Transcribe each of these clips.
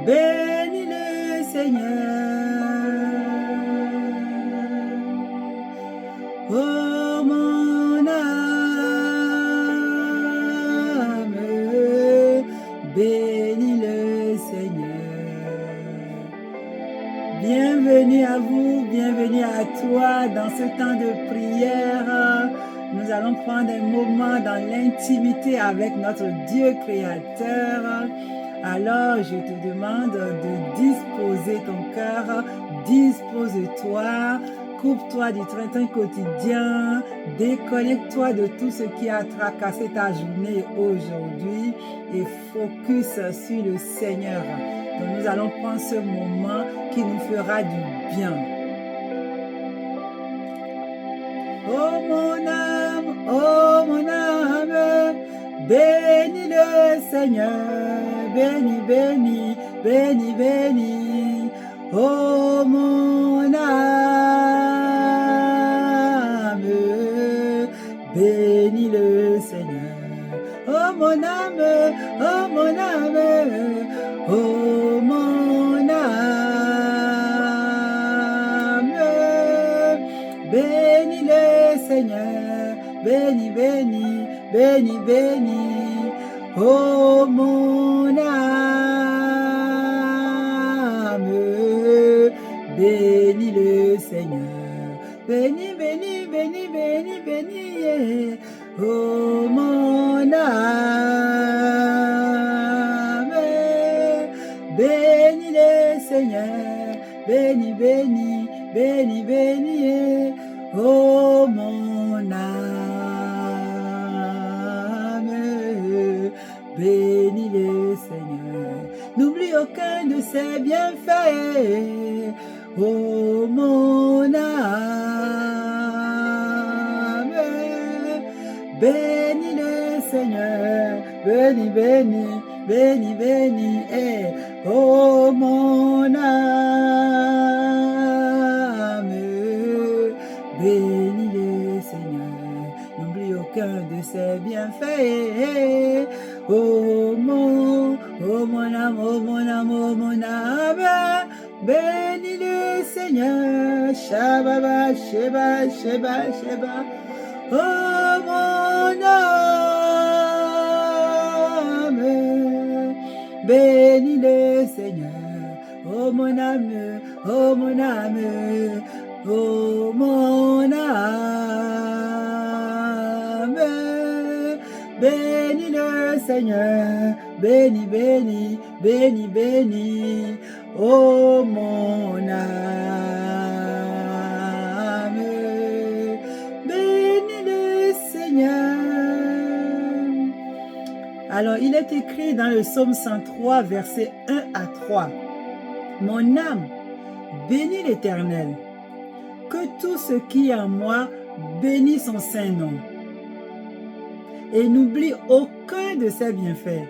bénis le Seigneur. Oh mon âme, bénis le Seigneur. Bienvenue à vous, bienvenue à toi dans ce temps de prière. Nous allons prendre un moment dans l'intimité avec notre Dieu créateur. Alors, je te demande de disposer ton cœur, dispose-toi, coupe-toi du train-train quotidien, déconnecte-toi de tout ce qui a tracassé ta journée aujourd'hui et focus sur le Seigneur. Donc, nous allons prendre ce moment qui nous fera du bien. Oh mon âme, bénis le Seigneur, bénis, bénis, bénis, bénis. Oh mon âme, bénis le Seigneur. Oh mon âme, oh mon âme, oh mon âme, bénis le Seigneur, bénis, bénis, bénis, bénis, oh mon âme, bénis le Seigneur, bénis, bénis, bénis, bénis, bénis, oh mon âme, bénis le Seigneur, bénis, bénis, bénis, bénis, oh mon âme, bénis le Seigneur. N'oublie aucun de ses bienfaits, oh mon âme, bénis le Seigneur, bénis, bénis, bénis, bénis, oh mon âme, bénis le Seigneur. N'oublie aucun de ses bienfaits, oh mon âme, oh mon âme, oh mon âme, bénis le Seigneur. Shababa, sheba, sheba, sheba, oh mon âme, bénis le Seigneur. Oh mon âme, oh mon âme, oh mon âme, bénis le Seigneur, bénis, bénis, bénis, bénis, oh mon âme, bénis le Seigneur. Alors, il est écrit dans le psaume 103, versets 1 à 3. Mon âme, bénis l'Éternel, que tout ce qui est en moi bénisse son saint nom. Et n'oublie aucun de ses bienfaits.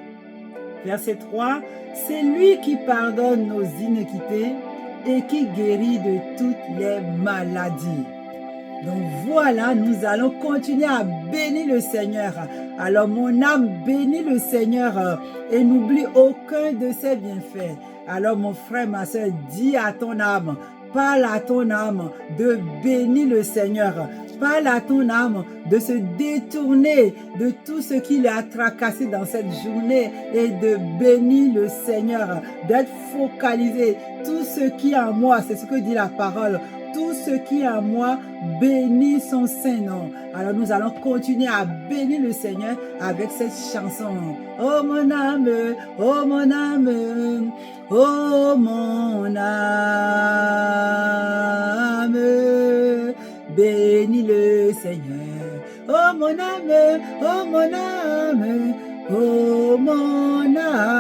Verset 3, c'est lui qui pardonne nos iniquités et qui guérit de toutes les maladies. Donc voilà, nous allons continuer à bénir le Seigneur. Alors mon âme bénit le Seigneur et n'oublie aucun de ses bienfaits. Alors mon frère, ma soeur, dis à ton âme, parle à ton âme de bénir le Seigneur. Parle à ton âme de se détourner de tout ce qui l'a tracassé dans cette journée et de bénir le Seigneur, d'être focalisé. Tout ce qui est en moi, c'est ce que dit la parole. Tout ce qui est en moi bénit son saint nom. Alors nous allons continuer à bénir le Seigneur avec cette chanson. Oh mon âme, oh mon âme, oh mon âme, bénis le Seigneur. Oh mon âme, oh mon âme, oh mon âme,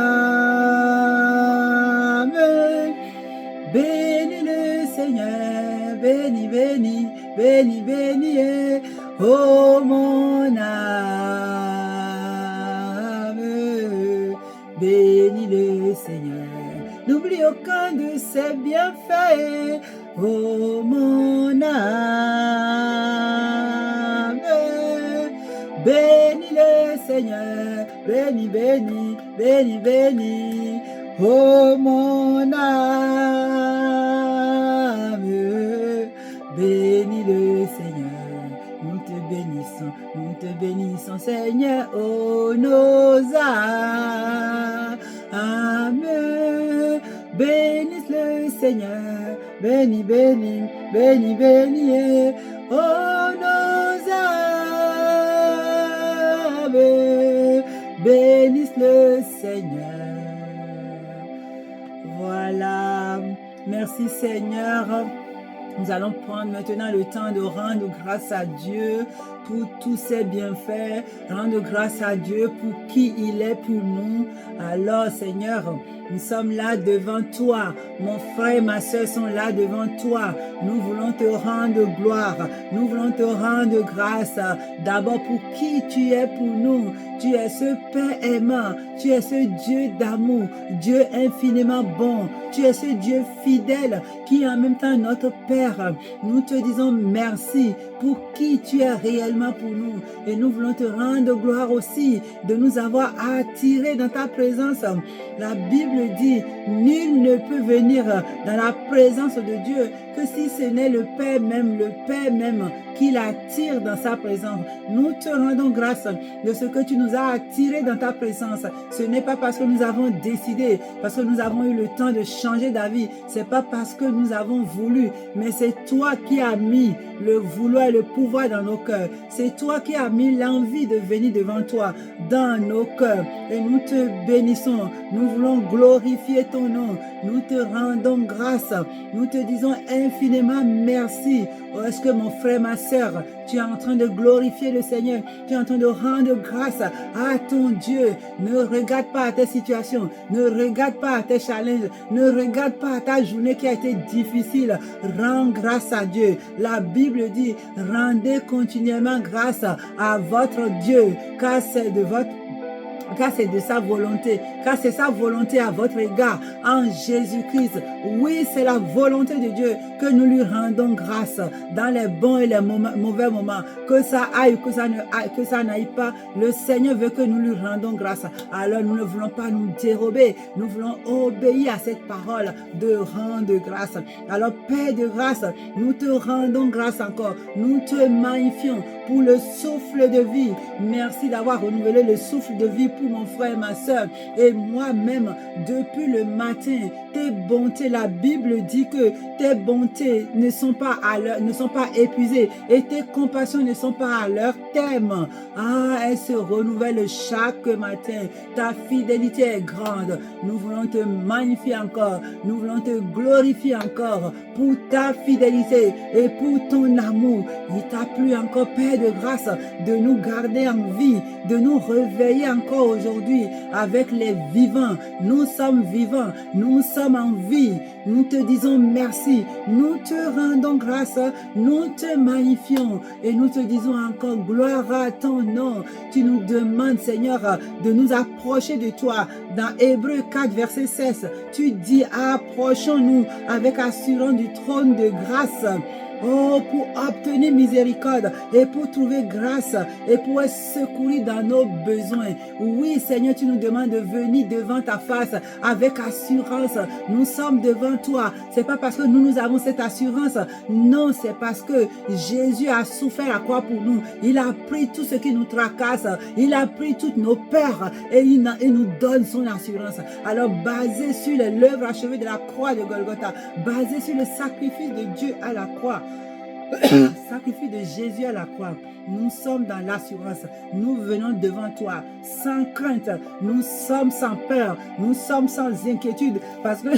bénis le Seigneur, bénis, bénis, bénis, bénis, oh mon âme, bénis le Seigneur. N'oublie aucun de ses bienfaits, oh mon âme, bénis le Seigneur, bénis, bénis, bénis, bénis, Oh mon âme, bénis le Seigneur. Nous te bénissons Seigneur. Oh nos âmes, bénissent le Seigneur. Bénis, bénis, bénis, bénis. Oh nos âmes, bénissent le Seigneur. Voilà. Merci Seigneur. Nous allons prendre maintenant le temps de rendre grâce à Dieu pour tous ses bienfaits, rendre grâce à Dieu pour qui il est pour nous. Alors Seigneur, nous sommes là devant toi. Mon frère et ma soeur sont là devant toi. Nous voulons te rendre gloire. Nous voulons te rendre grâce. D'abord pour qui tu es pour nous. Tu es ce Père aimant. Tu es ce Dieu d'amour. Dieu infiniment bon. Tu es ce Dieu fidèle qui est en même temps notre Père. Nous te disons merci pour qui tu es réellement pour nous. Et nous voulons te rendre gloire aussi de nous avoir attirés dans ta présence. La Bible dit, nul ne peut venir dans la présence de Dieu que si ce n'est le Père même qui l'attire dans sa présence. Nous te rendons grâce de ce que tu nous as attirés dans ta présence. Ce n'est pas parce que nous avons décidé, parce que nous avons eu le temps de changer d'avis. C'est pas parce que nous avons voulu, mais c'est toi qui as mis le vouloir et le pouvoir dans nos cœurs. C'est toi qui as mis l'envie de venir devant toi dans nos cœurs. Et nous te bénissons. Nous voulons glorifier ton nom. Nous te rendons grâce. Nous te disons infiniment merci. Oh, est-ce que mon frère, ma soeur, tu es en train de glorifier le Seigneur? Tu es en train de rendre grâce à ton Dieu. Ne regarde pas à tes situations. Ne regarde pas à tes challenges. Ne regarde pas à ta journée qui a été difficile. Rends grâce à Dieu. La Bible dit, rendez continuellement grâce à votre Dieu, car c'est de sa volonté, car c'est sa volonté à votre égard en Jésus-Christ. Oui, c'est la volonté de Dieu que nous lui rendons grâce dans les bons et les mauvais moments. Que ça aille ou que ça n'aille pas, le Seigneur veut que nous lui rendons grâce. Alors nous ne voulons pas nous dérober, nous voulons obéir à cette parole de rendre grâce. Alors Père de grâce, nous te rendons grâce encore. Nous te magnifions pour le souffle de vie. Merci d'avoir renouvelé le souffle de vie pour mon frère et ma soeur et moi-même depuis le matin. Tes bontés, la Bible dit que tes bontés ne sont pas épuisées et tes compassions ne sont pas à leur terme. Ah, elles se renouvellent chaque matin. Ta fidélité est grande. Nous voulons te magnifier encore. Nous voulons te glorifier encore pour ta fidélité et pour ton amour. Il t'a plu encore, Père de grâce, de nous garder en vie, de nous réveiller encore aujourd'hui avec les vivants. Nous sommes vivants, nous sommes en vie. Nous te disons merci, nous te rendons grâce, nous te magnifions et nous te disons encore gloire à ton nom. Tu nous demandes, Seigneur, de nous approcher de toi. Dans Hébreux 4, verset 16, tu dis approchons-nous avec assurance du trône de grâce. Oh, pour obtenir miséricorde et pour trouver grâce et pour être secouru dans nos besoins. Oui, Seigneur, tu nous demandes de venir devant ta face avec assurance. Nous sommes devant toi. C'est pas parce que nous avons cette assurance. Non, c'est parce que Jésus a souffert la croix pour nous. Il a pris tout ce qui nous tracasse. Il a pris toutes nos peurs et il nous donne son assurance. Alors, basé sur l'œuvre achevée de la croix de Golgotha, basé sur le sacrifice de Dieu à la croix, sacrifice de Jésus à la croix, nous sommes dans l'assurance. Nous venons devant toi sans crainte. Nous sommes sans peur. Nous sommes sans inquiétude parce que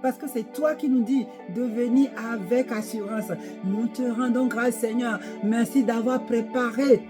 parce que c'est toi qui nous dis de venir avec assurance. Nous te rendons grâce, Seigneur. Merci d'avoir préparé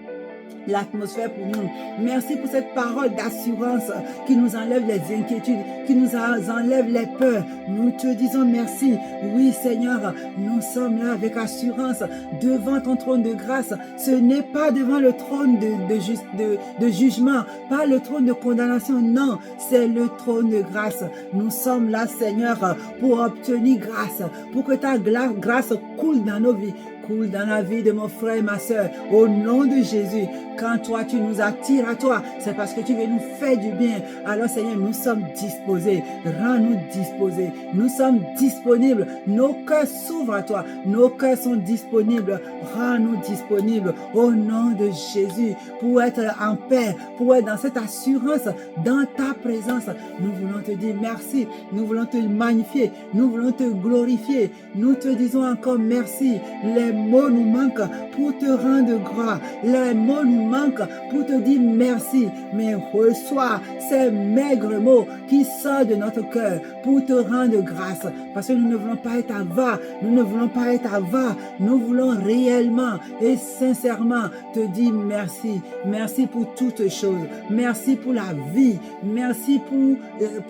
l'atmosphère pour nous. Merci pour cette parole d'assurance qui nous enlève les inquiétudes, qui nous enlève les peurs. Nous te disons merci. Oui, Seigneur, nous sommes là avec assurance devant ton trône de grâce. Ce n'est pas devant le trône de jugement, pas le trône de condamnation, non, c'est le trône de grâce. Nous sommes là, Seigneur, pour obtenir grâce, pour que ta grâce coule dans nos vies, coule dans la vie de mon frère et ma soeur, au nom de Jésus. Quand toi, tu nous attires à toi, c'est parce que tu veux nous faire du bien. Alors, Seigneur, nous sommes disposés. Rends-nous disposés. Nous sommes disponibles. Nos cœurs s'ouvrent à toi. Nos cœurs sont disponibles. Rends-nous disponibles au nom de Jésus pour être en paix, pour être dans cette assurance, dans ta présence. Nous voulons te dire merci. Nous voulons te magnifier. Nous voulons te glorifier. Nous te disons encore merci. Les mots nous manquent pour te rendre gloire. Les mots nous manquent pour te dire merci. Mais reçois ces maigres mots qui sortent de notre cœur pour te rendre grâce. Parce que nous ne voulons pas être avares. Nous ne voulons pas être avares. Nous voulons réellement et sincèrement te dire merci. Merci pour toutes choses. Merci pour la vie. Merci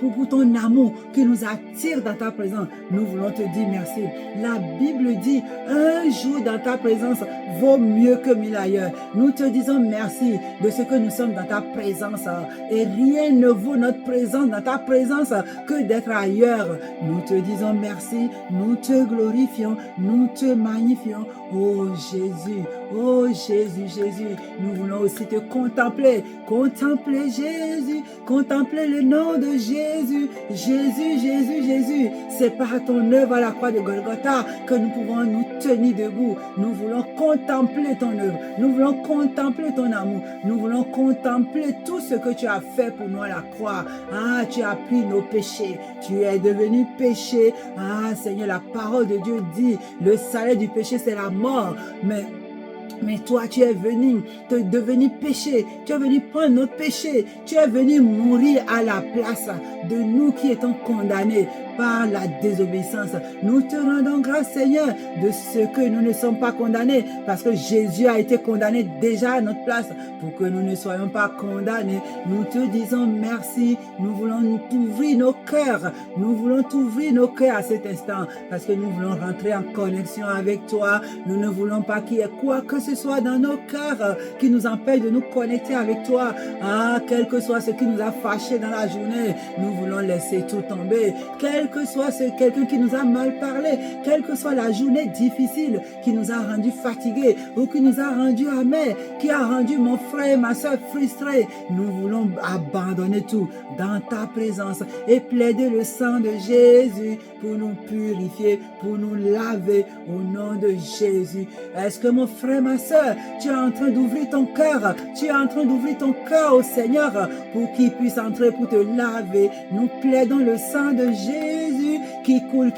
pour ton amour qui nous attire dans ta présence. Nous voulons te dire merci. La Bible dit un jour dans ta présence vaut mieux que 1000 ailleurs. Nous te disons merci de ce que nous sommes dans ta présence. Et rien ne vaut notre présence dans ta présence que d'être ailleurs. Nous te disons merci. Nous te glorifions. Nous te magnifions. Oh Jésus. Oh Jésus, Jésus. Nous voulons aussi te contempler. Contempler Jésus. Contempler le nom de Jésus. Jésus, Jésus, Jésus. C'est par ton œuvre à la croix de Golgotha que nous pouvons nous tenir debout. Nous voulons contempler ton œuvre. Nous voulons contempler ton amour. Nous voulons contempler tout ce que tu as fait pour nous à la croix. Ah, tu as pris nos péchés. Tu es devenu péché. Ah, Seigneur, la parole de Dieu dit, le salaire du péché, c'est la mort. Mais toi, tu es venu te devenir péché. Tu es venu prendre notre péché. Tu es venu mourir à la place de nous qui étions condamnés par la désobéissance. Nous te rendons grâce, Seigneur, de ce que nous ne sommes pas condamnés, parce que Jésus a été condamné déjà à notre place pour que nous ne soyons pas condamnés. Nous te disons merci. Nous voulons t'ouvrir nos cœurs. Nous voulons t'ouvrir nos cœurs à cet instant, parce que nous voulons rentrer en connexion avec toi. Nous ne voulons pas qu'il y ait quoi que ce soit dans nos cœurs qui nous empêche de nous connecter avec toi. Ah, quel que soit ce qui nous a fâchés dans la journée, nous voulons laisser tout tomber. Quel que soit quelqu'un qui nous a mal parlé, quelle que soit la journée difficile qui nous a rendu fatigués ou qui nous a rendu amers, qui a rendu mon frère et ma soeur frustrés, nous voulons abandonner tout dans ta présence et plaider le sang de Jésus pour nous purifier, pour nous laver au nom de Jésus. Est-ce que mon frère, ma soeur, tu es en train d'ouvrir ton cœur, tu es en train d'ouvrir ton cœur au Seigneur pour qu'il puisse entrer pour te laver? Nous plaidons le sang de Jésus qui coule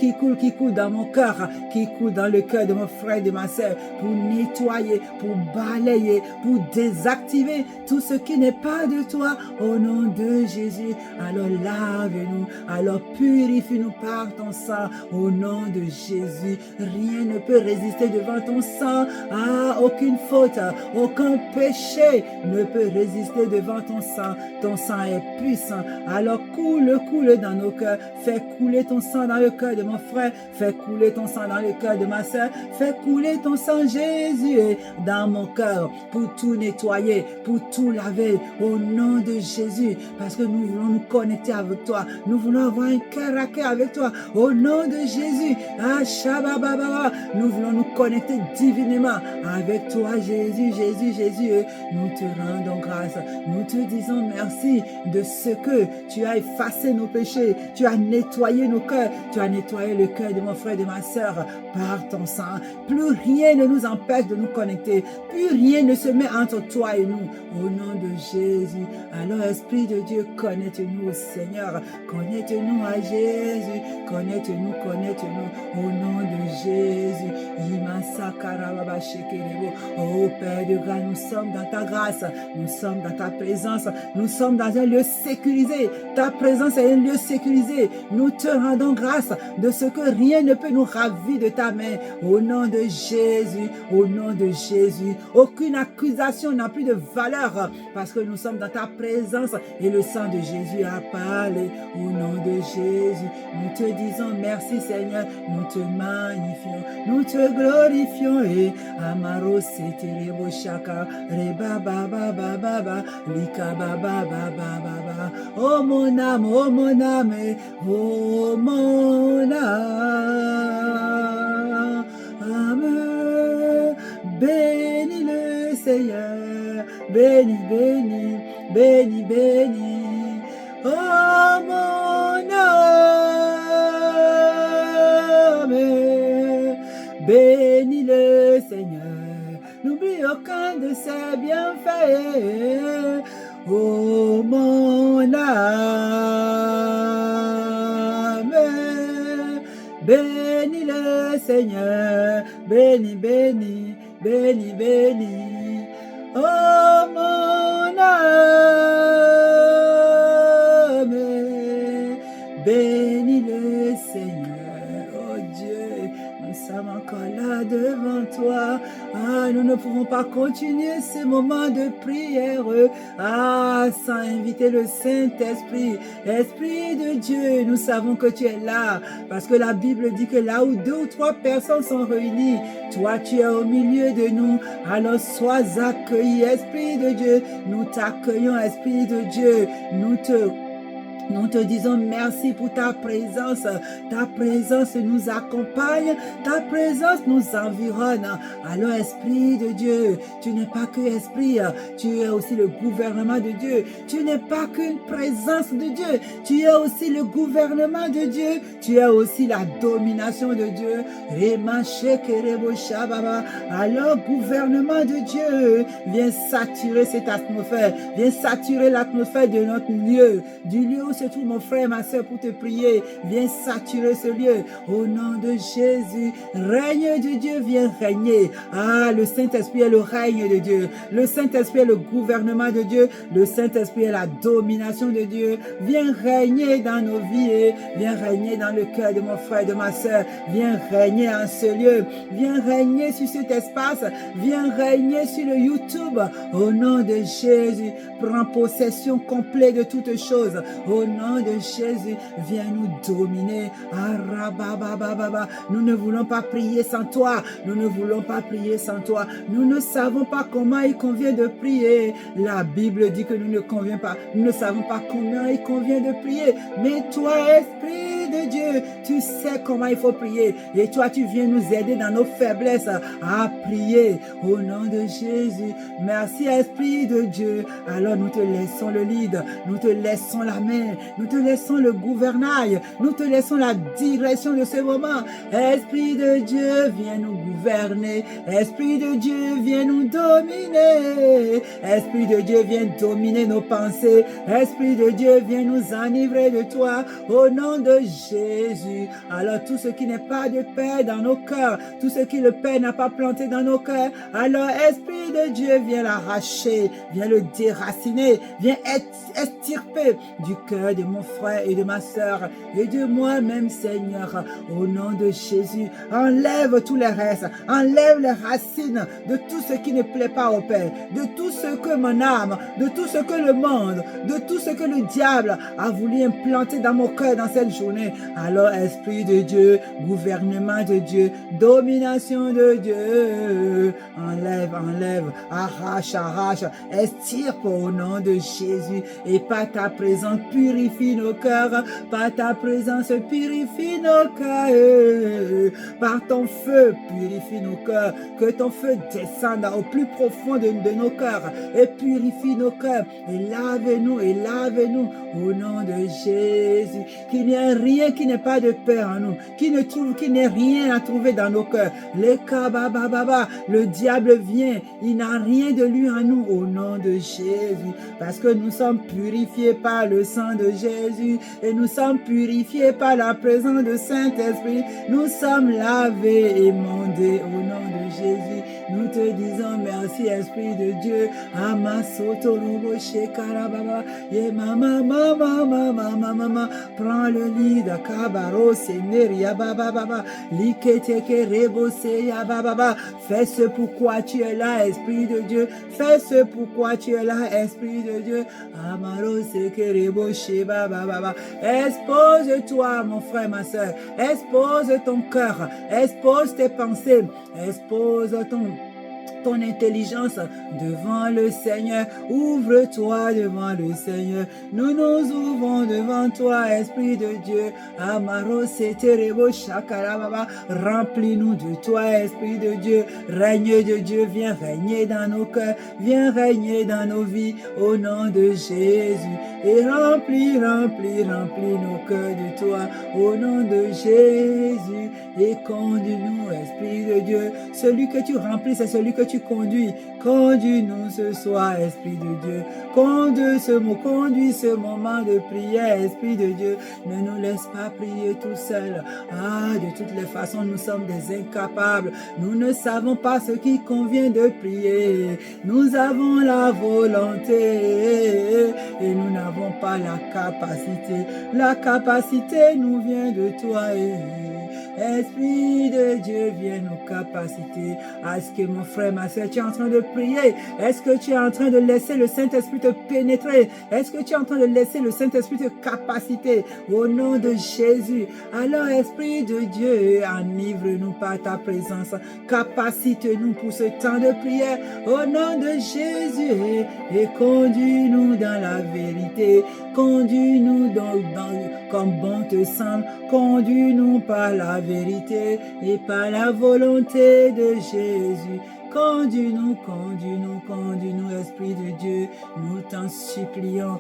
dans mon cœur, qui coule dans le cœur de mon frère et de ma soeur, pour nettoyer, pour balayer, pour désactiver tout ce qui n'est pas de toi au nom de Jésus. Alors lave-nous, alors purifie-nous par ton sang au nom de Jésus. Rien ne peut résister devant ton sang. Ah, aucune faute, aucun péché ne peut résister devant ton sang. Ton sang est puissant. Alors coule dans nos cœurs. Fais couler ton sang dans le cœur de mon frère. Fais couler ton sang dans le cœur de ma soeur. Fais couler ton sang, Jésus, dans mon cœur pour tout nettoyer, pour tout laver au nom de Jésus. Parce que nous voulons nous connecter avec toi. Nous voulons avoir un cœur à cœur avec toi au nom de Jésus. Ah, Shabbat, nous voulons nous connecter divinement avec toi, Jésus, Jésus, Jésus. Nous te rendons grâce. Nous te disons merci de ce que tu as effacé nos péchés. Tu as nettoyé nos cœurs. Tu as nettoyé le cœur de mon frère et de ma soeur par ton sang. Plus rien ne nous empêche de nous connecter. Plus rien ne se met entre toi et nous. Au nom de Jésus. Alors, Esprit de Dieu, connecte-nous au Seigneur. Connecte-nous à Jésus. Connecte-nous. Au nom de Jésus. Oh Père de grâce, nous sommes dans ta grâce. Nous sommes dans ta présence. Nous sommes dans un lieu sécurisé. Ta présence est un lieu sécurisé. Nous te rendons grâce. grâce, de ce que rien ne peut nous ravir de ta main. Au nom de Jésus, au nom de Jésus, aucune accusation n'a plus de valeur parce que nous sommes dans ta présence et le sang de Jésus a parlé. Au nom de Jésus, nous te disons merci Seigneur, nous te magnifions, nous te glorifions et Amaro Seterebo Shaka Reba Baba Baba Lika Baba Baba Baba. Oh mon âme, oh mon âme, oh mon âme, bénis le Seigneur, bénis, bénis, bénis, bénis. Oh mon âme, bénis le Seigneur, n'oublie aucun de ses bienfaits. Oh mon âme, bénis le Seigneur, bénis, bénis, bénis, bénis. Oh mon âme, bénis le Seigneur. Oh Dieu, nous sommes encore là devant toi. Ah, nous ne pouvons pas continuer ces moments de prière sans inviter le Saint-Esprit. Esprit de Dieu, nous savons que tu es là parce que la Bible dit que là où 2 ou 3 personnes sont réunies, toi tu es au milieu de nous. Alors sois accueilli, Esprit de Dieu. Nous t'accueillons, Esprit de Dieu. Nous te disons merci pour ta présence. Ta présence nous accompagne. Ta présence nous environne. Alors, Esprit de Dieu, tu n'es pas que Esprit, tu es aussi le gouvernement de Dieu. Tu n'es pas qu'une présence de Dieu, tu es aussi le gouvernement de Dieu. Tu es aussi la domination de Dieu. Alors, gouvernement de Dieu, viens saturer cette atmosphère. Viens saturer l'atmosphère de notre lieu, du lieu où se trouve mon frère, ma soeur, pour te prier. Viens saturer ce lieu. Au nom de Jésus, règne de Dieu, viens régner. Ah, le Saint-Esprit est le règne de Dieu. Le Saint-Esprit est le gouvernement de Dieu. Le Saint-Esprit est la domination de Dieu. Viens régner dans nos vies. Viens régner dans le cœur de mon frère et de ma soeur. Viens régner en ce lieu. Viens régner sur cet espace. Viens régner sur le YouTube. Au nom de Jésus, prends possession complète de toutes choses. Au nom de Jésus, viens nous dominer. Nous ne voulons pas prier sans toi. Nous ne voulons pas prier sans toi. Nous ne savons pas comment il convient de prier. La Bible dit que nous ne convient pas. Nous ne savons pas comment il convient de prier. Mais toi, Esprit de Dieu, tu sais comment il faut prier. Et toi, tu viens nous aider dans nos faiblesses à prier. Au nom de Jésus, merci Esprit de Dieu. Alors nous te laissons le lead. Nous te laissons la main. Nous te laissons le gouvernail. Nous te laissons la direction de ce moment. Esprit de Dieu, viens nous gouverner. Esprit de Dieu, viens nous dominer. Esprit de Dieu, viens dominer nos pensées. Esprit de Dieu, viens nous enivrer de toi. Au nom de Jésus. Alors tout ce qui n'est pas de paix dans nos cœurs, tout ce qui le Père n'a pas planté dans nos cœurs, alors Esprit de Dieu, viens l'arracher, viens le déraciner, viens extirper du cœur de mon frère et de ma soeur et de moi-même, Seigneur. Au nom de Jésus, enlève tous les restes, enlève les racines de tout ce qui ne plaît pas au Père, de tout ce que mon âme, de tout ce que le monde, de tout ce que le diable a voulu implanter dans mon cœur dans cette journée. Alors, Esprit de Dieu, gouvernement de Dieu, domination de Dieu, enlève, enlève, arrache, arrache, extirpe au nom de Jésus. Et par ta présence, purifie nos cœurs, par ta présence, purifie nos cœurs, par ton feu, purifie nos cœurs, que ton feu descende au plus profond de nos cœurs et purifie nos cœurs et lave-nous au nom de Jésus. Qu'il n'y ait rien qui n'ait pas de paix en nous, qu'il n'ait rien à trouver dans nos cœurs. Le diable vient, il n'a rien de lui en nous au nom de Jésus, parce que nous sommes purifiés par le sang de Jésus et nous sommes purifiés par la présence du Saint-Esprit. Nous sommes lavés et mondés au nom de Jésus. Nous te disons merci, Esprit de Dieu. Amasotorobo shekarababa. Ye mama, mama, mama, mama. Prends le lit d'Akabaro, Seigneur, Yababa, baba. Liketeke rebo se Yababa. Fais ce pourquoi tu es là, Esprit de Dieu. Fais ce pourquoi tu es là, Esprit de Dieu. Amaro seke rebo sheba baba. Expose-toi, mon frère, ma soeur. Expose ton cœur. Expose tes pensées. Expose ton intelligence devant le Seigneur. Ouvre-toi devant le Seigneur. Nous nous ouvrons devant toi, Esprit de Dieu. Amaro seterebo shakarababa. Remplis-nous de toi, Esprit de Dieu. Règne de Dieu, viens régner dans nos cœurs. Viens régner dans nos vies au nom de Jésus. Et remplis nos cœurs de toi au nom de Jésus. Et conduis-nous, Esprit de Dieu. Celui que tu remplis, c'est celui que tu conduis. Conduis-nous ce soir, Esprit de Dieu. Conduis ce moment de prière, Esprit de Dieu. Ne nous laisse pas prier tout seul. De toutes les façons, nous sommes des incapables. Nous ne savons pas ce qui convient de prier. Nous avons la volonté et nous n'avons pas la capacité. La capacité nous vient de toi. Esprit de Dieu, viens nos capacités. Est-ce que mon frère, ma soeur, tu es en train de prier? Est-ce que tu es en train de laisser le Saint-Esprit te pénétrer? Est-ce que tu es en train de laisser le Saint-Esprit te capaciter? Au nom de Jésus. Alors, Esprit de Dieu, enivre-nous par ta présence. Capacite-nous pour ce temps de prière. Au nom de Jésus. Et conduis-nous dans la vérité. Conduis-nous comme bon te semble. Conduis-nous par la vérité et par la volonté de Jésus. Conduis-nous, Esprit de Dieu. Nous t'en supplions.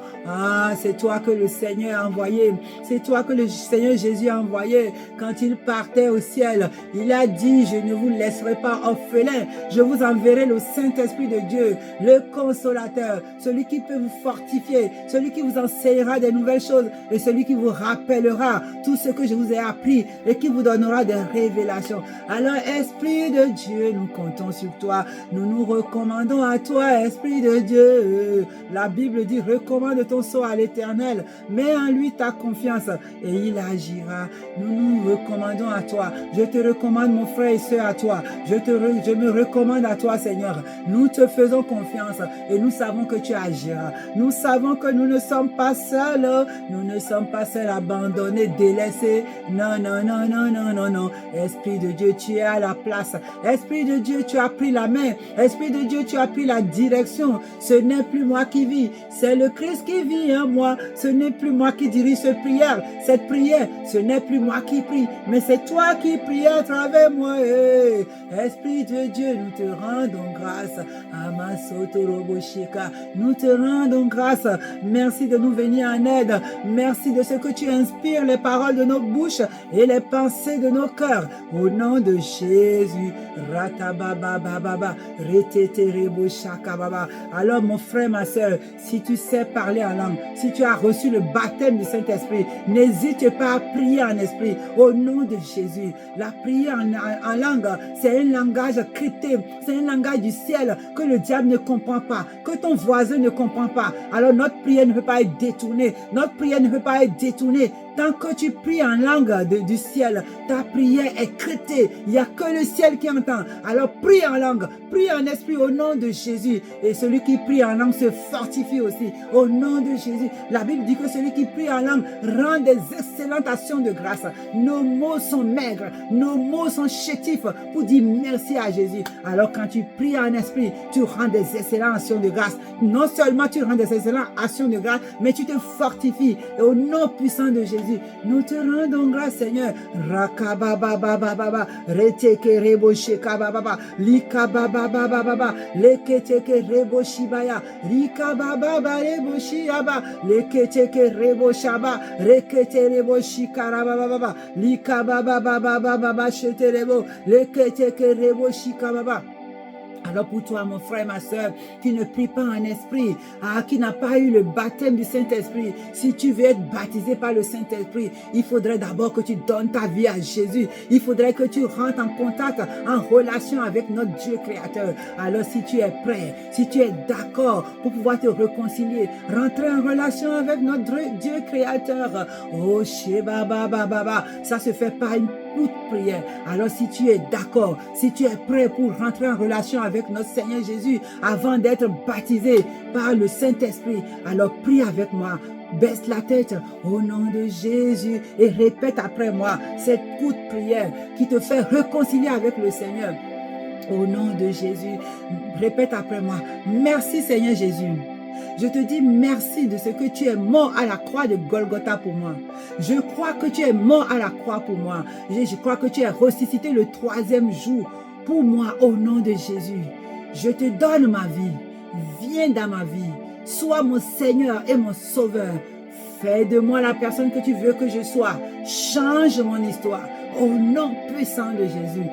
C'est toi que le Seigneur a envoyé. C'est toi que le Seigneur Jésus a envoyé. Quand il partait au ciel, il a dit, je ne vous laisserai pas orphelins. Je vous enverrai le Saint-Esprit de Dieu, le Consolateur, celui qui peut vous fortifier, celui qui vous enseignera des nouvelles choses et celui qui vous rappellera tout ce que je vous ai appris et qui vous donnera des révélations. Alors, Esprit de Dieu, nous comptons sur toi. Nous nous recommandons à toi, Esprit de Dieu. La Bible dit, recommande ton sort à l'Éternel. Mets en lui ta confiance et il agira. Nous nous recommandons à toi. Je te recommande, mon frère et soeur, à toi. Je me recommande à toi, Seigneur. Nous te faisons confiance et nous savons que tu agiras. Nous savons que nous ne sommes pas seuls. Nous ne sommes pas seuls, abandonnés, délaissés. Non, non, non, non, non, non, non. Esprit de Dieu, tu es à la place. Esprit de Dieu, tu as pris la main. Esprit de Dieu, tu as pris la direction. Ce n'est plus moi qui vis, c'est le Christ qui vit en moi. Ce n'est plus moi qui dirige cette prière. Cette prière, ce n'est plus moi qui prie, mais c'est toi qui pries à travers moi. Esprit de Dieu, nous te rendons grâce. Nous te rendons grâce. Merci de nous venir en aide. Merci de ce que tu inspires les paroles de nos bouches et les pensées de nos cœurs. Au nom de Jésus. Alors mon frère, ma soeur, si tu sais parler en langue, si tu as reçu le baptême du Saint-Esprit, n'hésite pas à prier en esprit au nom de Jésus. La prière en langue, c'est un langage crypté, c'est un langage du ciel que le diable ne comprend pas, que ton voisin ne comprend pas. Alors notre prière ne peut pas être détournée, notre prière ne peut pas être détournée. Tant que tu pries en langue du ciel, ta prière est cryptée. Il n'y a que le ciel qui entend. Alors prie en langue, prie en esprit au nom de Jésus. Et celui qui prie en langue se fortifie aussi au nom de Jésus. La Bible dit que celui qui prie en langue rend des excellentes actions de grâce. Nos mots sont maigres, nos mots sont chétifs pour dire merci à Jésus. Alors quand tu pries en esprit, tu rends des excellentes actions de grâce. Non seulement tu rends des excellentes actions de grâce, mais tu te fortifies. Et au nom puissant de Jésus, nous te rendons grâce, Seigneur. Rakabababababa, reteke reboshekabababa, likabababababa, leketeke reboshibaya, likabababa reboshiaba, leketeke reboshaba, rekete reboshikarabababa, likabababababa sheterebo, leketeke reboshikababa. Alors pour toi, mon frère, ma soeur, qui ne prie pas en esprit, qui n'a pas eu le baptême du Saint-Esprit, si tu veux être baptisé par le Saint-Esprit, il faudrait d'abord que tu donnes ta vie à Jésus. Il faudrait que tu rentres en contact, en relation avec notre Dieu créateur. Alors si tu es prêt, si tu es d'accord pour pouvoir te réconcilier, rentrer en relation avec notre Dieu créateur. Oh, Sheba Baba Baba, ça se fait par une toute prière. Alors si tu es d'accord, si tu es prêt pour rentrer en relation avec notre Seigneur Jésus avant d'être baptisé par le Saint-Esprit, alors prie avec moi. Baisse la tête au nom de Jésus et répète après moi cette courte prière qui te fait réconcilier avec le Seigneur. Au nom de Jésus, répète après moi. Merci Seigneur Jésus. Je te dis merci de ce que tu es mort à la croix de Golgotha pour moi. Je crois que tu es mort à la croix pour moi. Je crois que tu es ressuscité le 3e jour pour moi au nom de Jésus. Je te donne ma vie. Viens dans ma vie. Sois mon Seigneur et mon Sauveur. Fais de moi la personne que tu veux que je sois. Change mon histoire. Au nom puissant de Jésus.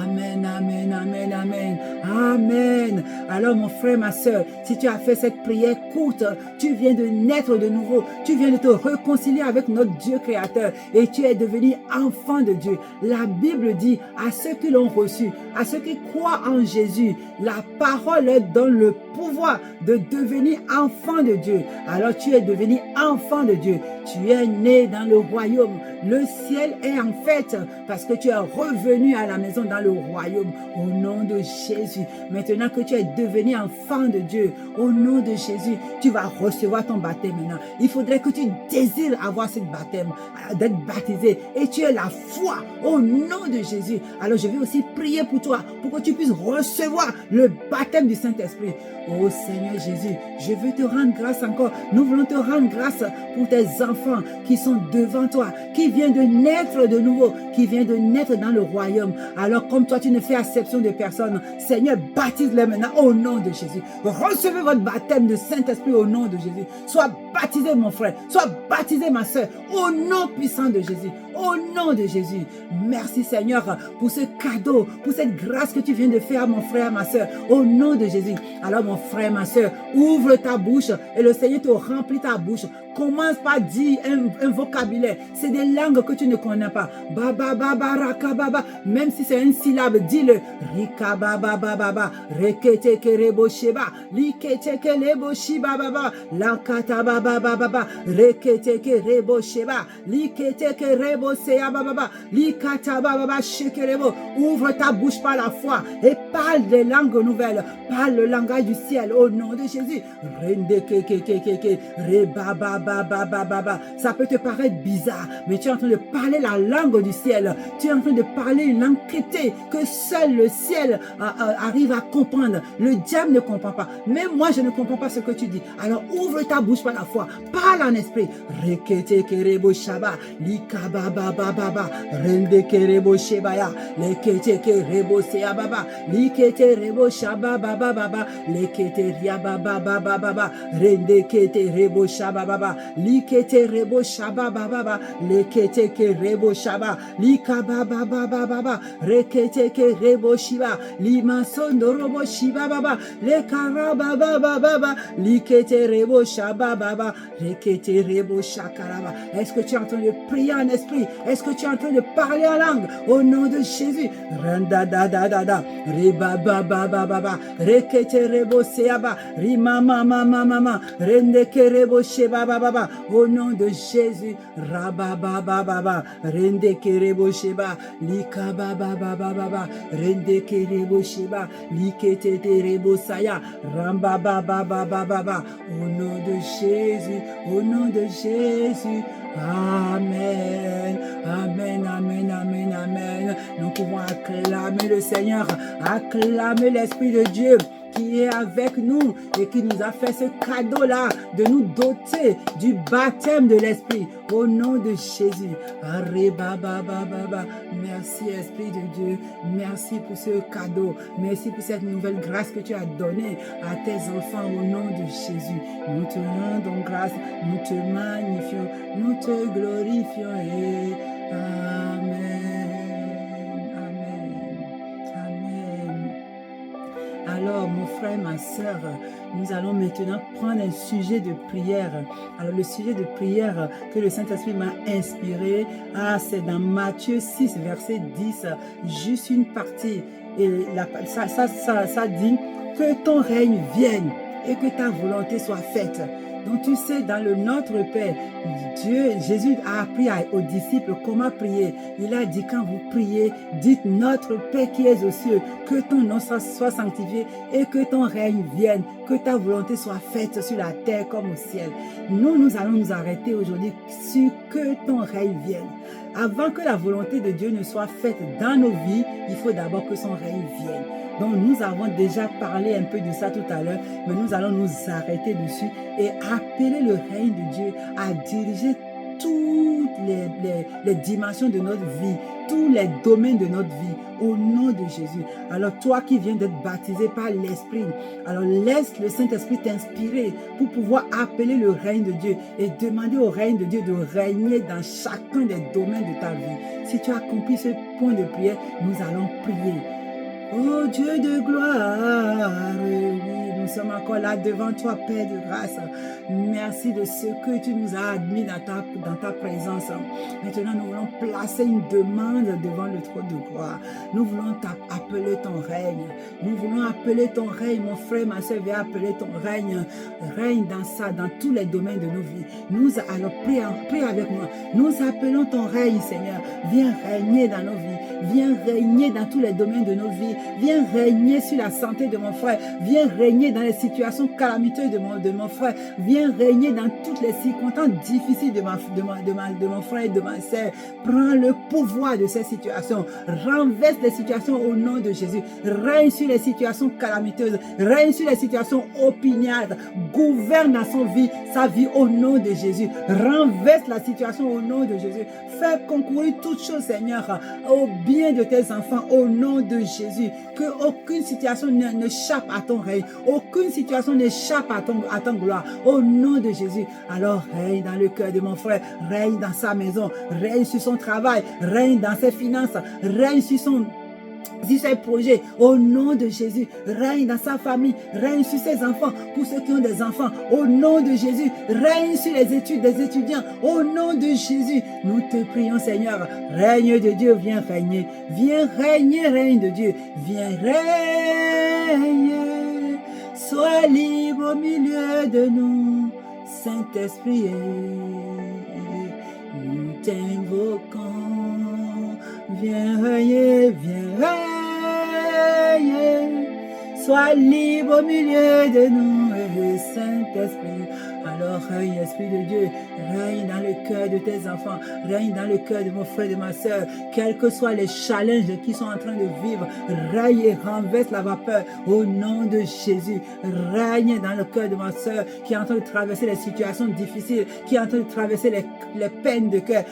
Amen, amen, amen, amen, amen. Alors mon frère, ma soeur, si tu as fait cette prière courte, tu viens de naître de nouveau, tu viens de te réconcilier avec notre Dieu créateur et tu es devenu enfant de Dieu. La Bible dit à ceux qui l'ont reçu, à ceux qui croient en Jésus, la parole leur donne le pouvoir de devenir enfant de Dieu. Alors tu es devenu enfant de Dieu. Tu es né dans le royaume. Le ciel est en fête parce que tu es revenu à la maison dans le royaume au nom de Jésus. Maintenant que tu es devenu enfant de Dieu, au nom de Jésus, tu vas recevoir ton baptême maintenant. Il faudrait que tu désires avoir ce baptême, d'être baptisé et tu as la foi au nom de Jésus. Alors je vais aussi prier pour toi pour que tu puisses recevoir le baptême du Saint-Esprit. Oh Seigneur Jésus, je veux te rendre grâce encore. Nous voulons te rendre grâce pour tes enfants qui sont devant toi, qui viennent de naître de nouveau, qui viennent de naître dans le royaume. Alors comme toi, tu ne fais acception de personne, Seigneur, baptise-les maintenant au nom de Jésus. Recevez votre baptême de Saint-Esprit au nom de Jésus. Sois baptisé mon frère, sois baptisé ma soeur, au nom puissant de Jésus. Au nom de Jésus. Merci Seigneur pour ce cadeau, pour cette grâce que tu viens de faire à mon frère, ma soeur. Au nom de Jésus. Alors mon frère, ma soeur, ouvre ta bouche et le Seigneur te remplit ta bouche. Commence par dire un vocabulaire. C'est des langues que tu ne connais pas. Baba, baba, raka, baba. Même si c'est une syllabe, dis-le. Rika, baba, baba, baba. Rekete, kerebo, sheba. Likete, kerebo, shiba, baba. Lankata, baba, baba. Rekete, kerebo, sheba. Likete, kerebo, seya, baba. Likata, baba, shekerebo. Ouvre ta bouche par la foi et parle des langues nouvelles. Parle le langage du ciel au nom de Jésus. Rende, ke, re, baba, baba. Ça peut te paraître bizarre, mais tu es en train de parler la langue du ciel. Tu es en train de parler une langue cryptée que seul le ciel arrive à comprendre. Le diable ne comprend pas. Même moi, je ne comprends pas ce que tu dis. Alors ouvre ta bouche par la foi. Parle en esprit. Rekete kerebo shaba. Lika baba baba. Rende kerebo shebaya. Lekete kerebo seya baba. Likete rebo shaba baba baba. Lekete ria baba baba baba. Rende kete rebo shaba baba. Likete rebo shaba baba. Lekete kerebo shaba. Lika baba baba baba. Rekete kerebo shiba. Lima sondo robo shiba baba. Lekara baba baba. Likete rebo shaba baba. Rekete rebo shakaraba. Est-ce que tu es en train de prier en esprit? Est-ce que tu es en train de parler en langue? Au nom de Jésus. Randa da da da da. Reba baba baba. Rekete rebo seaba. Rima mama mama. Rende kerebo sheba baba. Au nom de Jésus. Raba baba baba. Rende kerebo sheba. Lika baba baba baba. Rende kerebo sheba. Likete rebo saya. Ramba baba baba baba. Au nom de Jésus. Au nom de Jésus. Amen. Amen, amen, amen, amen. Nous pouvons acclamer le Seigneur, acclamer l'Esprit de Dieu qui est avec nous et qui nous a fait ce cadeau-là de nous doter du baptême de l'Esprit au nom de Jésus. Merci Esprit de Dieu, merci pour ce cadeau, merci pour cette nouvelle grâce que tu as donnée à tes enfants au nom de Jésus. Nous te rendons grâce, nous te magnifions, nous te glorifions et Amen. Amen. Amen. Alors, mon frère, ma soeur, nous allons maintenant prendre un sujet de prière. Alors, le sujet de prière que le Saint-Esprit m'a inspiré, c'est dans Matthieu 6, verset 10, juste une partie. Et ça dit que ton règne vienne et que ta volonté soit faite. Donc tu sais, dans le Notre Père, Jésus a appris aux disciples comment prier. Il a dit, quand vous priez, dites Notre Père qui es aux cieux, que ton nom soit sanctifié et que ton règne vienne, que ta volonté soit faite sur la terre comme au ciel. Nous allons nous arrêter aujourd'hui sur que ton règne vienne. Avant que la volonté de Dieu ne soit faite dans nos vies, il faut d'abord que son règne vienne. Donc nous avons déjà parlé un peu de ça tout à l'heure, mais nous allons nous arrêter dessus et appeler le règne de Dieu à diriger toutes les dimensions de notre vie, tous les domaines de notre vie, au nom de Jésus. Alors toi qui viens d'être baptisé par l'Esprit, alors laisse le Saint-Esprit t'inspirer pour pouvoir appeler le règne de Dieu et demander au règne de Dieu de régner dans chacun des domaines de ta vie. Si tu as accompli ce point de prière, nous allons prier. Oh Dieu de gloire, oui, nous sommes encore là devant toi, Père de grâce. Merci de ce que tu nous as admis dans ta présence. Maintenant, nous voulons placer une demande devant le trône de gloire. Nous voulons appeler ton règne. Nous voulons appeler ton règne. Mon frère, ma soeur, viens appeler ton règne. Règne dans tous les domaines de nos vies. Alors, prie avec moi. Nous appelons ton règne, Seigneur. Viens régner dans nos vies. Viens régner dans tous les domaines de nos vies. Viens régner sur la santé de mon frère. Viens régner dans les situations calamiteuses de mon frère. Viens régner dans toutes les circonstances difficiles de mon frère et de ma sœur. Prends le pouvoir de ces situations. Renverse les situations au nom de Jésus. Règne sur les situations calamiteuses. Règne sur les situations opiniâtres. Gouverne dans sa vie au nom de Jésus. Renverse la situation au nom de Jésus. Fais concourir toutes choses, Seigneur, au bien de tes enfants au nom de Jésus. Que aucune situation n'échappe à ton règne. Aucune situation n'échappe à ton gloire. Au nom de Jésus. Alors règne dans le cœur de mon frère. Règne dans sa maison. Règne sur son travail. Règne dans ses finances. Règne sur ses projets, au nom de Jésus, règne dans sa famille, règne sur ses enfants, pour ceux qui ont des enfants, au nom de Jésus, règne sur les études des étudiants, au nom de Jésus, nous te prions Seigneur, règne de Dieu, viens régner, règne de Dieu, viens régner, sois libre au milieu de nous, Saint-Esprit, nous t'invoquons. Viens régner, sois libre au milieu de nous, Saint-Esprit. Alors règne, Esprit de Dieu, règne dans le cœur de tes enfants, règne dans le cœur de mon frère et de ma soeur, quels que soient les challenges qu'ils sont en train de vivre, règne et renverse la vapeur au nom de Jésus. Règne dans le cœur de ma soeur qui est en train de traverser les situations difficiles, qui est en train de traverser les peines de cœur,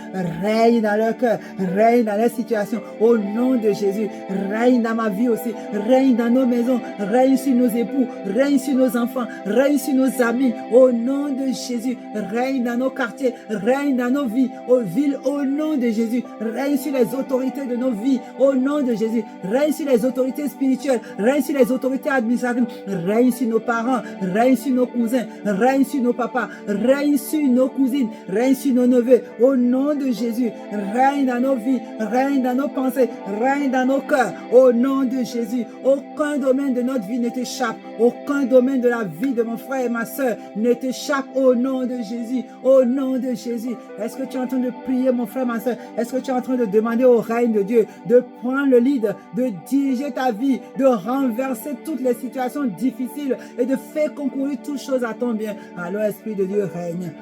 règne dans leur cœur, règne dans les situations au nom de Jésus. Règne dans ma vie aussi, règne dans nos maisons, règne sur nos époux, règne sur nos enfants, règne sur nos amis au nom de Jésus, règne dans nos quartiers, règne dans nos vies, aux villes, au nom de Jésus, règne sur les autorités de nos vies, au nom de Jésus, règne sur les autorités spirituelles, règne sur les autorités administratives, règne sur nos parents, règne sur nos cousins, règne sur nos papas, règne sur nos cousines, règne sur nos neveux, au nom de Jésus, règne dans nos vies, règne dans nos pensées, règne dans nos cœurs, au nom de Jésus. Aucun domaine de notre vie ne t'échappe, aucun domaine de la vie de mon frère et ma soeur ne t'échappe au nom de Jésus, au nom de Jésus. Est-ce que tu es en train de prier, mon frère, ma soeur? Est-ce que tu es en train de demander au règne de Dieu de prendre le lead, de diriger ta vie, de renverser toutes les situations difficiles et de faire concourir toutes choses à ton bien? Alors, Esprit de Dieu, règne.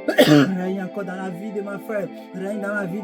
Règne encore dans la vie de ma frère, règne dans la vie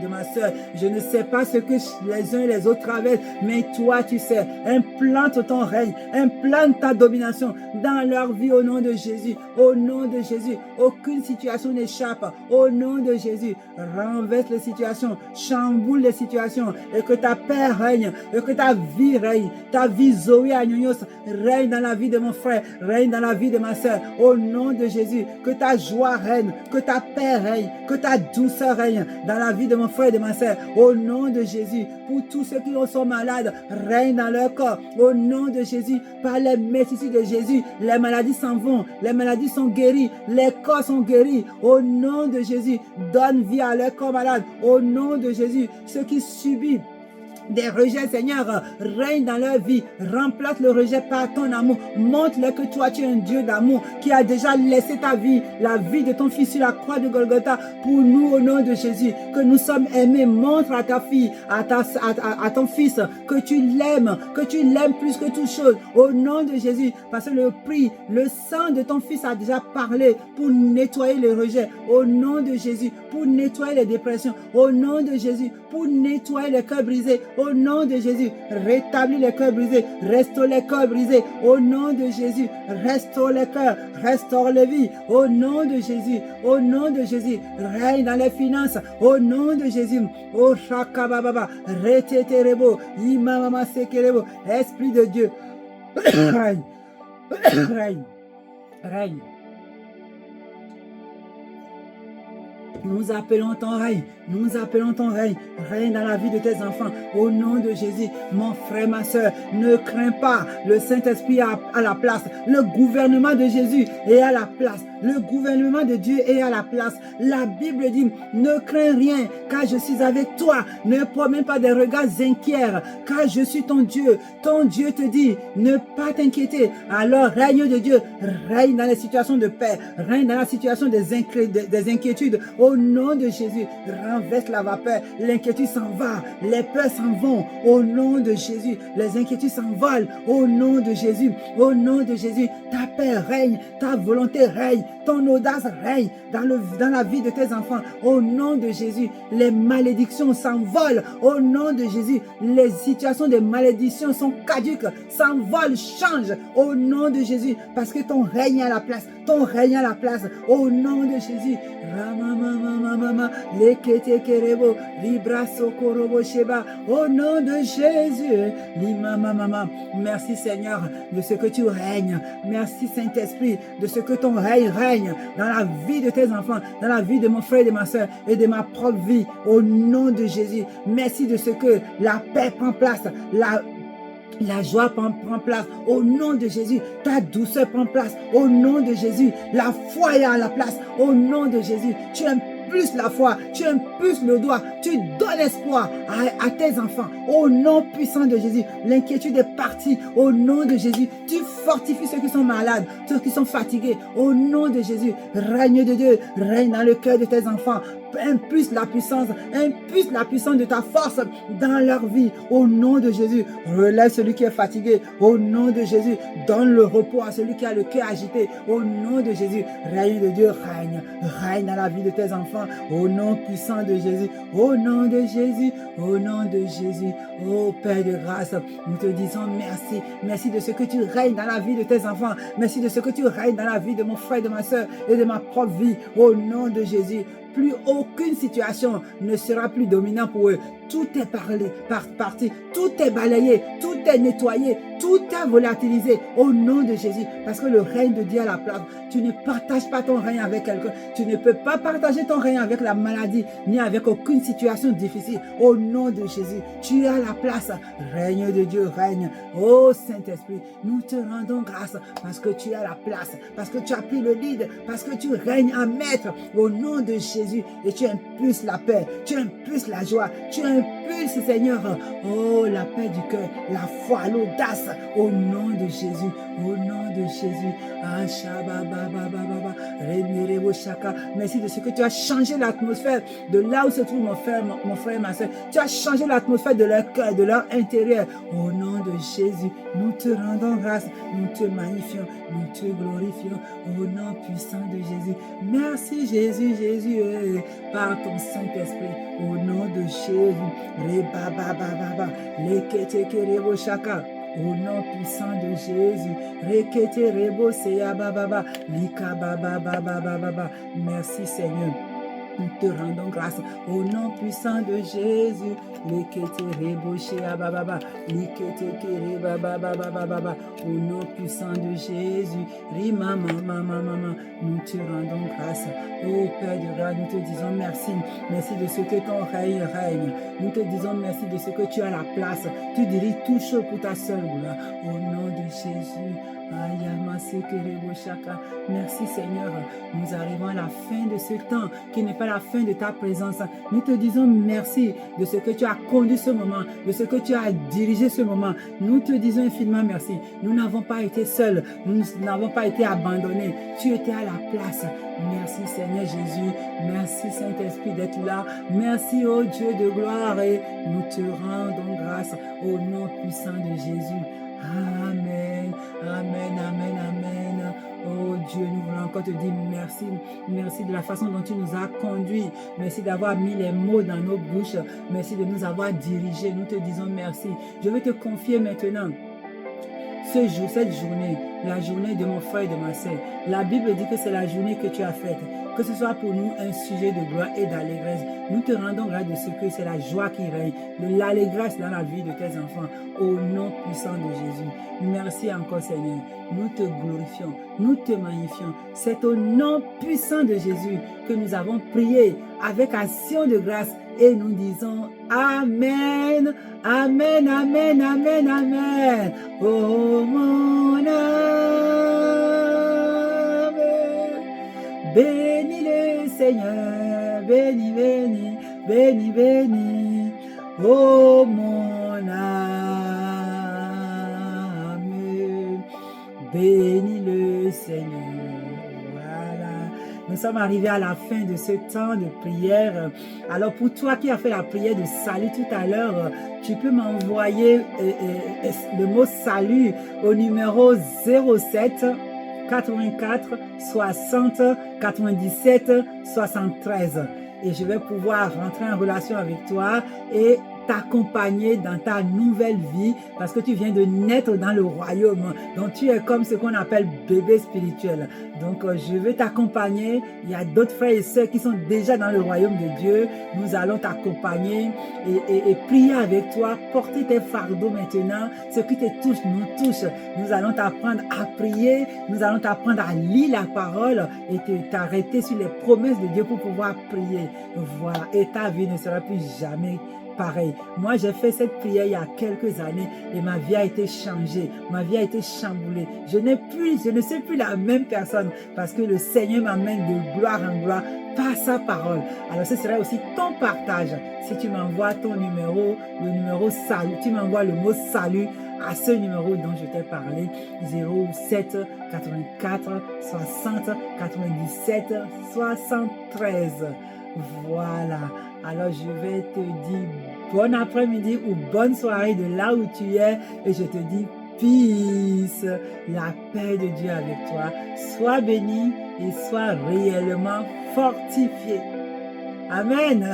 de ma soeur. Je ne sais pas ce que les uns et les autres traversent, mais toi tu sais. Implante ton règne, implante ta domination dans leur vie au nom de Jésus. Au nom de Jésus, aucune situation n'échappe. Au nom de Jésus, renverse les situations, chamboule les situations, et que ta paix règne, et que ta vie règne, ta vie Zoé Agnonios règne dans la vie de mon frère, règne dans la vie de ma soeur. Au nom de Jésus, que ta joie règne, que ta paix règne, que ta douceur règne dans la vie de mon frère et de ma soeur. Au nom de Jésus, pour tous ceux qui sont malades, règne dans leur corps. Au nom de Jésus, par les mérites de Jésus, les maladies s'en vont, les maladies sont guéries, les corps sont guéris. Au nom de Jésus, donne vie à leur corps malade. Au nom de Jésus, ceux qui subissent des rejets, Seigneur, règne dans leur vie. Remplace le rejet par ton amour. Montre-leur que toi, tu es un Dieu d'amour qui a déjà laissé ta vie, la vie de ton fils sur la croix de Golgotha pour nous au nom de Jésus. Que nous sommes aimés. Montre à ta fille, à ton fils que tu l'aimes plus que toute chose au nom de Jésus. Parce que le prix, le sang de ton fils a déjà parlé pour nettoyer les rejets au nom de Jésus, pour nettoyer les dépressions au nom de Jésus, pour nettoyer les cœurs brisés. Au nom de Jésus, rétablis les cœurs brisés, restaure les cœurs brisés. Au nom de Jésus, restaure les cœurs, restaure les vies. Au nom de Jésus, règne dans les finances. Au nom de Jésus, oh Shakababa, Reteterebo, Imamama Sekerebo, Esprit de Dieu, règne, règne, règne. Nous appelons ton règne, règne dans la vie de tes enfants, au nom de Jésus. Mon frère, ma soeur, ne crains pas, le Saint-Esprit à la place, le gouvernement de Jésus est à la place, le gouvernement de Dieu est à la place. La Bible dit, ne crains rien, car je suis avec toi, ne promets pas des regards inquiets, car je suis ton Dieu te dit, ne pas t'inquiéter. Alors règne de Dieu, règne dans les situations de paix, règne dans la situation des inquiétudes. Au nom de Jésus, renverse la vapeur, l'inquiétude s'en va, les peurs s'en vont, au nom de Jésus, les inquiétudes s'envolent, au nom de Jésus, ta paix règne, ta volonté règne, ton audace règne dans la vie de tes enfants, au nom de Jésus, les malédictions s'envolent, au nom de Jésus, les situations de malédiction sont caduques, s'envolent, changent, au nom de Jésus, parce que ton règne est à la place, au nom de Jésus. Au nom de Jésus, merci Seigneur de ce que tu règnes, merci Saint-Esprit de ce que ton règne règne dans la vie de tes enfants, dans la vie de mon frère et de ma soeur et de ma propre vie, au nom de Jésus. Merci de ce que la paix prend place, la joie prend place au nom de Jésus. Ta douceur prend place au nom de Jésus. La foi est à la place au nom de Jésus. Tu impulses la foi, tu impulses le doigt, tu donnes espoir à tes enfants au nom puissant de Jésus. L'inquiétude est partie au nom de Jésus. Tu fortifies ceux qui sont malades, ceux qui sont fatigués au nom de Jésus. Règne de Dieu, règne dans le cœur de tes enfants. Impulse la puissance de ta force dans leur vie au nom de Jésus. Relève celui qui est fatigué au nom de Jésus. Donne le repos à celui qui a le cœur agité au nom de Jésus. Règne de Dieu, règne dans la vie de tes enfants au nom puissant de Jésus, au nom de Jésus, au nom de Jésus. Oh Père de grâce, nous te disons merci de ce que tu règnes dans la vie de tes enfants, merci de ce que tu règnes dans la vie de mon frère et de ma soeur et de ma propre vie au nom de Jésus. Plus aucune situation ne sera plus dominante pour eux. Tout est parti, tout est balayé, tout est nettoyé, tout est volatilisé au nom de Jésus. Parce que le règne de Dieu à la place. Tu ne partages pas ton règne avec quelqu'un. Tu ne peux pas partager ton règne avec la maladie, ni avec aucune situation difficile. Au nom de Jésus, tu es à la place. Règne de Dieu, règne. Oh Saint-Esprit, nous te rendons grâce parce que tu es à la place, parce que tu as pris le lead, parce que tu règnes à maître au nom de Jésus. Et tu impulses la paix, tu impulses la joie, tu impulses, Seigneur, oh, la paix du cœur, la foi, l'audace, au nom de Jésus, au nom de Jésus. Merci de ce que tu as changé l'atmosphère de là où se trouve mon frère et ma soeur. Tu as changé l'atmosphère de leur cœur, de leur intérieur. Au nom de Jésus, nous te rendons grâce, nous te magnifions, nous te glorifions, au nom puissant de Jésus. Merci Jésus, par ton Saint-Esprit, au nom de Jésus. Au nom puissant de Jésus. Rekete rebo seya bababa. Lika baba baba baba. Merci Seigneur. Nous te rendons grâce au nom puissant de Jésus. Au nom puissant de Jésus. Nous te rendons grâce. Oh Père de grâce, nous te disons merci. Merci de ce que ton règne règne. Nous te disons merci de ce que tu as la place. Tu diriges tout chose pour ta seule gloire. Au nom de Jésus. Merci Seigneur, nous arrivons à la fin de ce temps qui n'est pas la fin de ta présence. Nous te disons merci de ce que tu as conduit ce moment, de ce que tu as dirigé ce moment. Nous te disons infiniment merci. Nous n'avons pas été seuls, nous n'avons pas été abandonnés. Tu étais à la place. Merci Seigneur Jésus, merci Saint-Esprit d'être là. Merci ô Dieu de gloire et nous te rendons grâce au nom puissant de Jésus. Amen, amen, amen, amen. Oh Dieu, nous voulons encore te dire merci. Merci de la façon dont tu nous as conduits. Merci d'avoir mis les mots dans nos bouches. Merci de nous avoir dirigés. Nous te disons merci. Je veux te confier maintenant ce jour, cette journée, la journée de mon frère et de ma sœur. La Bible dit que c'est la journée que tu as faite. Que ce soit pour nous un sujet de gloire et d'allégresse. Nous te rendons grâce de ce que c'est la joie qui règne, de l'allégresse dans la vie de tes enfants, au nom puissant de Jésus. Merci encore Seigneur. Nous te glorifions, nous te magnifions. C'est au nom puissant de Jésus que nous avons prié avec action de grâce et nous disons Amen, Amen, Amen, Amen, Amen. Oh mon âme, bénis le Seigneur, bénis, bénis, bénis, bénis. Oh mon âme, bénis le Seigneur. Nous sommes arrivés à la fin de ce temps de prière. Alors pour toi qui as fait la prière de salut tout à l'heure, tu peux m'envoyer le mot salut au numéro 07 84 60 97 73. Et je vais pouvoir rentrer en relation avec toi et t'accompagner dans ta nouvelle vie parce que tu viens de naître dans le royaume. Donc tu es comme ce qu'on appelle bébé spirituel. Donc je veux t'accompagner. Il y a d'autres frères et sœurs qui sont déjà dans le royaume de Dieu. Nous allons t'accompagner et prier avec toi, porter tes fardeaux maintenant. Ce qui te touche nous touche. Nous allons t'apprendre à prier. Nous allons t'apprendre à lire la parole et t'arrêter sur les promesses de Dieu pour pouvoir prier. Voilà. Et ta vie ne sera plus jamais pareil. Moi, j'ai fait cette prière il y a quelques années et ma vie a été changée. Ma vie a été chamboulée. Je ne suis plus la même personne parce que le Seigneur m'amène de gloire en gloire par sa parole. Alors, ce serait aussi ton partage. Si tu m'envoies ton numéro, le numéro salut, tu m'envoies le mot salut à ce numéro dont je t'ai parlé, 07 84 60 97 73. Voilà. Alors je vais te dire bon après-midi ou bonne soirée de là où tu es et je te dis peace, la paix de Dieu avec toi. Sois béni et sois réellement fortifié. Amen.